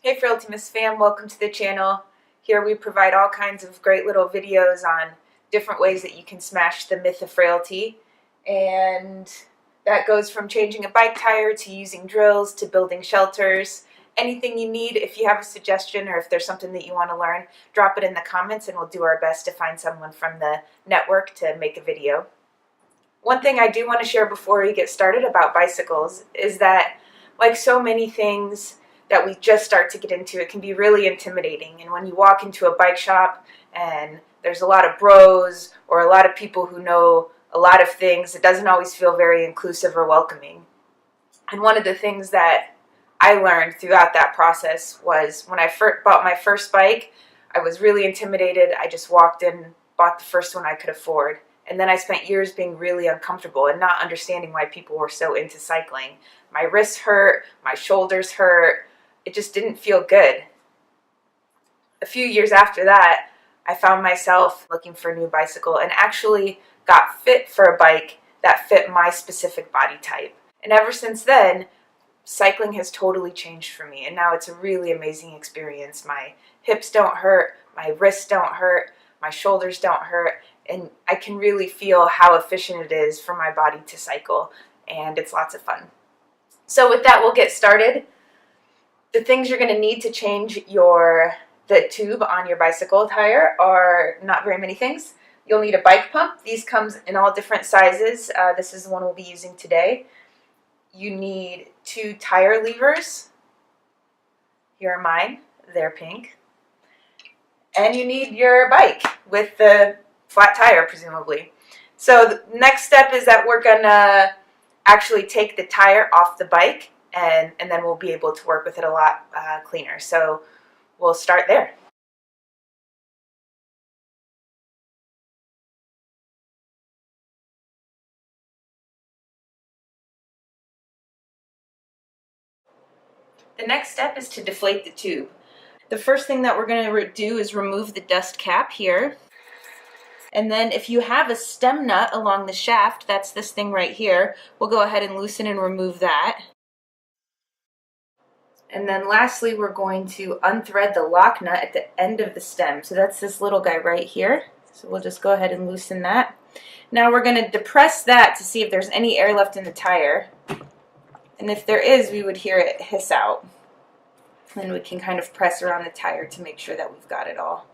Hey Frailty Myths fam, welcome to the channel. Here we provide all kinds of great little videos on different ways that you can smash the myth of frailty. And that goes from changing a bike tire to using drills to building shelters. Anything you need, if you have a suggestion or if there's something that you want to learn, drop it in the comments and we'll do our best to find someone from the network to make a video. One thing I do want to share before we get started about bicycles is that, like so many things that we just start to get into, it can be really intimidating. And when you walk into a bike shop and there's a lot of bros or a lot of people who know a lot of things, it doesn't always feel very inclusive or welcoming. And one of the things that I learned throughout that process was when I bought my first bike, I was really intimidated. I just walked in, bought the first one I could afford. And then I spent years being really uncomfortable and not understanding why people were so into cycling. My wrists hurt, my shoulders hurt. It just didn't feel good. A few years after that, I found myself looking for a new bicycle and actually got fit for a bike that fit my specific body type. And ever since then, cycling has totally changed for me, and now it's a really amazing experience. My hips don't hurt, my wrists don't hurt, my shoulders don't hurt, and I can really feel how efficient it is for my body to cycle, and it's lots of fun. So with that, we'll get started. The things you're going to need to change the tube on your bicycle tire are not very many things. You'll need a bike pump. These come in all different sizes. This is the one we'll be using today. You need 2 tire levers. Here are mine. They're pink. And you need your bike with the flat tire, presumably. So the next step is that we're going to actually take the tire off the bike, and then we'll be able to work with it a lot cleaner. So we'll start there. The next step is to deflate the tube. The first thing that we're going to do is remove the dust cap here. And then if you have a stem nut along the shaft, that's this thing right here, we'll go ahead and loosen and remove that. And then lastly, we're going to unthread the lock nut at the end of the stem. So that's this little guy right here. So we'll just go ahead and loosen that. Now we're going to depress that to see if there's any air left in the tire. And if there is, we would hear it hiss out. And we can kind of press around the tire to make sure that we've got it all.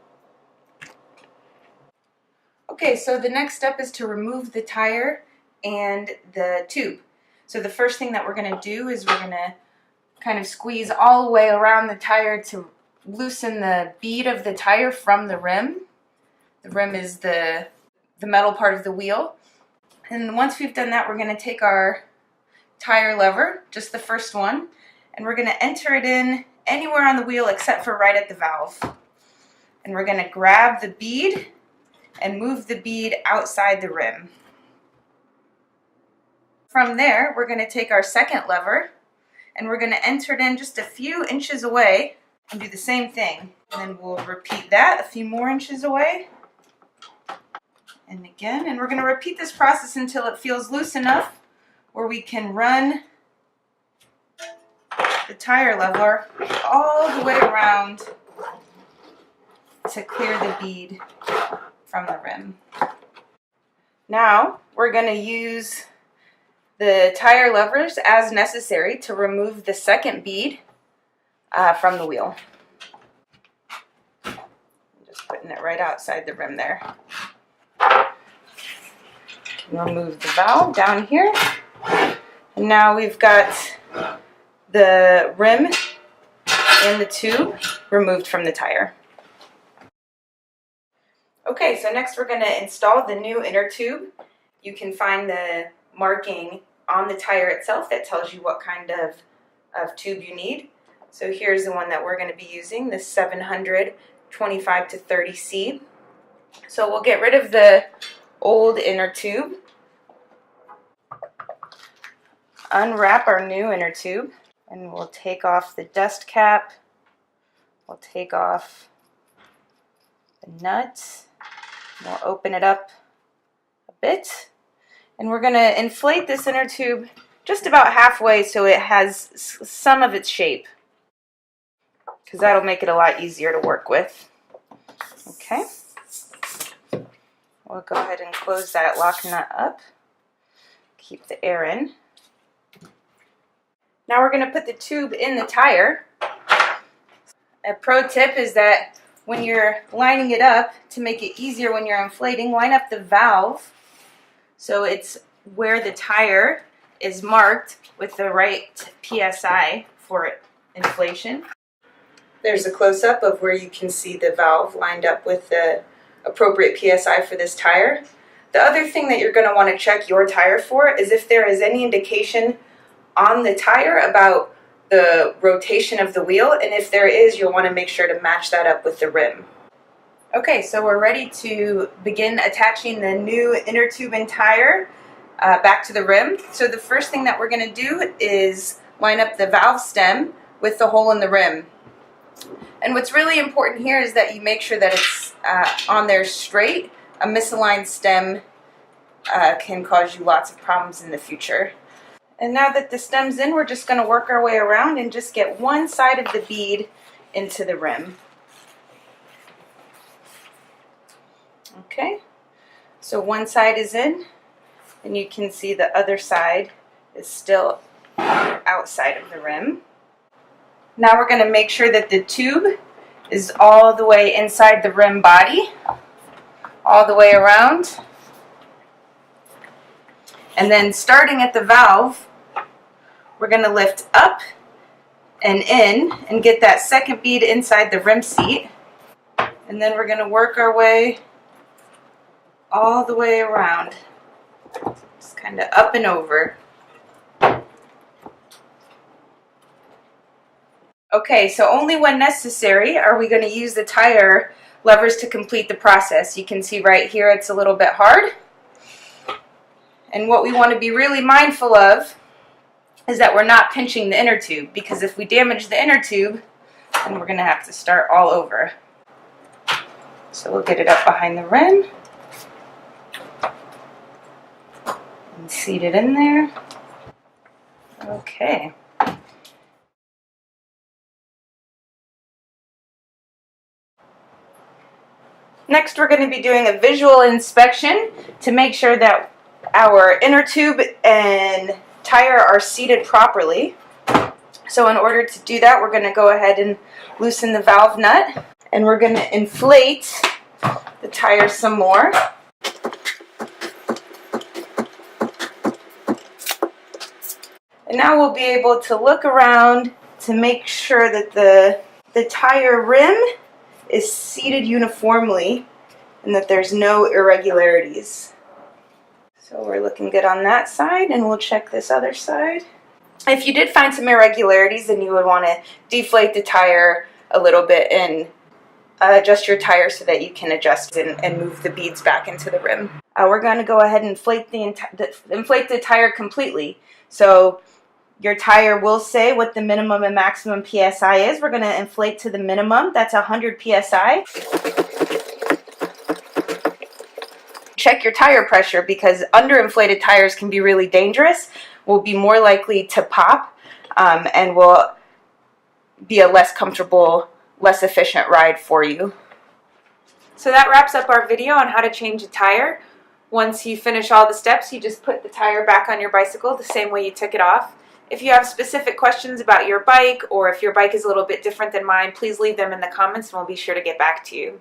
Okay, so the next step is to remove the tire and the tube. So the first thing that we're going to do is we're going to kind of squeeze all the way around the tire to loosen the bead of the tire from the rim. The rim is the metal part of the wheel. And once we've done that, we're going to take our tire lever, just the first one, and we're going to enter it in anywhere on the wheel except for right at the valve. And we're going to grab the bead and move the bead outside the rim. From there, we're going to take our second lever and we're going to enter it in just a few inches away and do the same thing. And then we'll repeat that a few more inches away. And again, and we're going to repeat this process until it feels loose enough where we can run the tire lever all the way around to clear the bead from the rim. Now we're going to use the tire levers as necessary to remove the second bead from the wheel. Just putting it right outside the rim there. Remove the valve down here. And now we've got the rim and the tube removed from the tire. Okay, so next we're going to install the new inner tube. You can find the marking on the tire itself that tells you what kind of tube you need. So here's the one that we're going to be using, the 700 25 to 30C. So we'll get rid of the old inner tube, unwrap our new inner tube, and we'll take off the dust cap. We'll take off the nut. We'll open it up a bit, and we're going to inflate this inner tube just about halfway so it has some of its shape. because that'll make it a lot easier to work with. Okay. We'll go ahead and close that lock nut up. Keep the air in. Now we're going to put the tube in the tire. A pro tip is that when you're lining it up, to make it easier when you're inflating, line up the valve so it's where the tire is marked with the right PSI for inflation. There's a close-up of where you can see the valve lined up with the appropriate PSI for this tire. The other thing that you're going to want to check your tire for is if there is any indication on the tire about the rotation of the wheel, and if there is, you'll want to make sure to match that up with the rim. Okay, so we're ready to begin attaching the new inner tube and tire back to the rim. So the first thing that we're going to do is line up the valve stem with the hole in the rim. And what's really important here is that you make sure that it's on there straight. A misaligned stem can cause you lots of problems in the future. And now that the stem's in, we're just going to work our way around and just get one side of the bead into the rim. Okay, so one side is in, and you can see the other side is still outside of the rim. Now we're going to make sure that the tube is all the way inside the rim body, all the way around. And then starting at the valve, we're going to lift up and in and get that second bead inside the rim seat. And then we're going to work our way all the way around, just kind of up and over. Okay, so only when necessary are we going to use the tire levers to complete the process. You can see right here it's a little bit hard. And what we want to be really mindful of is that we're not pinching the inner tube, because if we damage the inner tube, then we're going to have to start all over. So we'll get it up behind the rim and seat it in there. Okay. Next, we're going to be doing a visual inspection to make sure that our inner tube and tire are seated properly. So in order to do that, we're going to go ahead and loosen the valve nut, and we're going to inflate the tire some more. And now we'll be able to look around to make sure that the tire rim is seated uniformly and that there's no irregularities. So we're looking good on that side, and we'll check this other side. If you did find some irregularities, then you would want to deflate the tire a little bit and adjust your tire so that you can adjust and move the beads back into the rim. We're going to go ahead and inflate the tire completely. So your tire will say what the minimum and maximum PSI is. We're going to inflate to the minimum. That's 100 PSI. Check your tire pressure, because underinflated tires can be really dangerous, will be more likely to pop, and will be a less comfortable, less efficient ride for you. So that wraps up our video on how to change a tire. Once you finish all the steps, you just put the tire back on your bicycle the same way you took it off. If you have specific questions about your bike, or if your bike is a little bit different than mine, please leave them in the comments and we'll be sure to get back to you.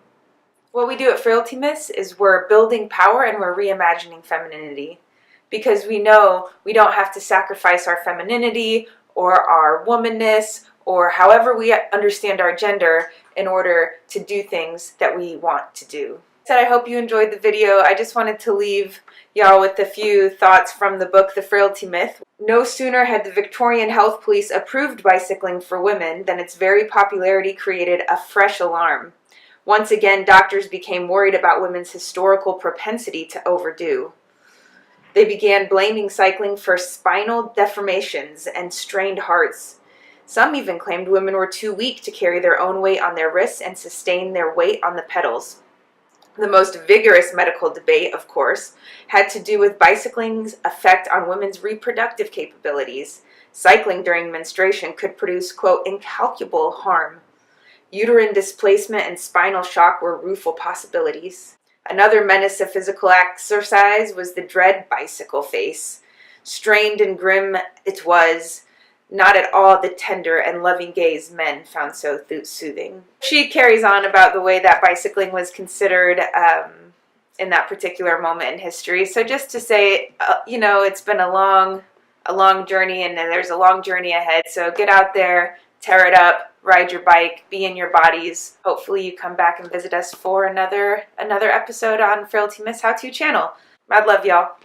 What we do at Frailty Myths is we're building power and we're reimagining femininity, because we know we don't have to sacrifice our femininity or our womanness or however we understand our gender in order to do things that we want to do. So I hope you enjoyed the video. I just wanted to leave y'all with a few thoughts from the book The Frailty Myth. No sooner had the Victorian Health Police approved bicycling for women than its very popularity created a fresh alarm. Once again, doctors became worried about women's historical propensity to overdo. They began blaming cycling for spinal deformations and strained hearts. Some even claimed women were too weak to carry their own weight on their wrists and sustain their weight on the pedals. The most vigorous medical debate, of course, had to do with bicycling's effect on women's reproductive capabilities. Cycling during menstruation could produce, quote, incalculable harm. Uterine displacement and spinal shock were rueful possibilities. Another menace of physical exercise was the dread bicycle face. Strained and grim it was, not at all the tender and loving gaze men found so soothing. She carries on about the way that bicycling was considered in that particular moment in history. So just to say, it's been a long journey, and there's a long journey ahead. So get out there, tear it up, ride your bike, be in your bodies. Hopefully you come back and visit us for another episode on Frailty Myths How-To channel. Mad love, y'all.